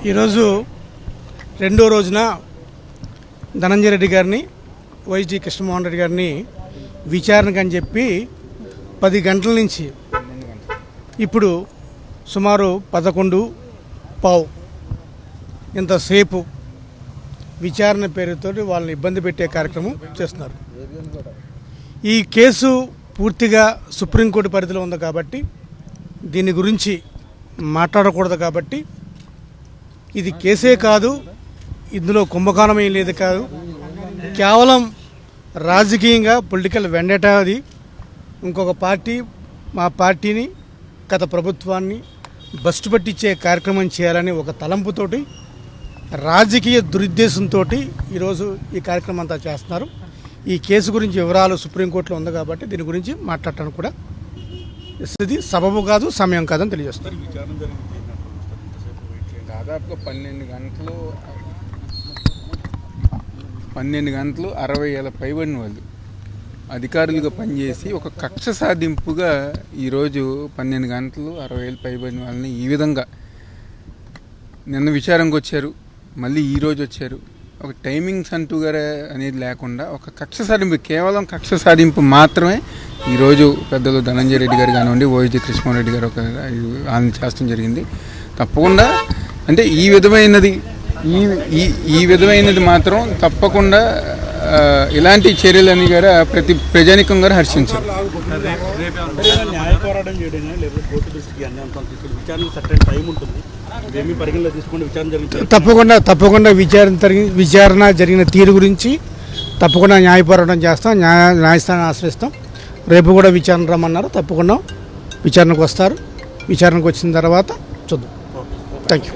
ఈరోజు రెండో రోజున ధనంజయ రెడ్డి గారిని వైజీ కృష్ణమోహన్ రెడ్డి గారిని విచారణకు అని చెప్పి 10 గంటల నుంచి ఇప్పుడు సుమారు 11:15 ఇంతసేపు విచారణ పేరుతో వాళ్ళని ఇబ్బంది పెట్టే కార్యక్రమం చేస్తున్నారు. ఈ కేసు పూర్తిగా సుప్రీంకోర్టు పరిధిలో ఉంది కాబట్టి దీని గురించి మాట్లాడకూడదు. కాబట్టి ఇది కేసే కాదు, ఇందులో కుంభకోణం ఏం లేదు కాదు, కేవలం రాజకీయంగా పొలిటికల్ వెండటా. అది ఇంకొక పార్టీ మా పార్టీని గత ప్రభుత్వాన్ని బస్టు పట్టించే కార్యక్రమం చేయాలని ఒక తలంపుతోటి రాజకీయ దురుద్దేశంతో ఈరోజు ఈ కార్యక్రమం అంతా చేస్తున్నారు. ఈ కేసు గురించి వివరాలు సుప్రీంకోర్టులో ఉంది కాబట్టి దీని గురించి మాట్లాడటానికి కూడా ఇది సబబు కాదు, సమయం కాదని తెలియజేస్తారు. దాదాపుగా 12 గంటలు 60,000 పైబడిన వాళ్ళు అధికారులుగా పనిచేసి ఒక కక్ష సాధింపుగా ఈరోజు 12 గంటలు 60,000 పైబడిన వాళ్ళని ఈ విధంగా నిన్న విచారణకు వచ్చారు, మళ్ళీ ఈరోజు వచ్చారు. ఒక టైమింగ్స్ అంటూ అనేది లేకుండా ఒక కక్ష సాధింపు, కేవలం కక్ష సాధింపు మాత్రమే ఈరోజు పెద్దలు ధనంజయ రెడ్డి గారు కానివ్వండి, వైజీ కృష్ణమోహన్ రెడ్డి గారు వాళ్ళని చేస్తడం జరిగింది. తప్పకుండా అంటే ఈ విధమైనది మాత్రం తప్పకుండా ఇలాంటి చర్యలని గారు ప్రతి ప్రజానికం గారు హర్షించారు. తప్పకుండా విచారణ జరిగిన తీరు గురించి తప్పకుండా న్యాయ పోరాటం చేస్తాం, న్యాయస్థానాన్ని ఆశ్రయిస్తాం. రేపు కూడా విచారణ రమ్మన్నారు, తప్పకుండా విచారణకు వస్తారు. విచారణకు వచ్చిన తర్వాత చూద్దాం. Thank you.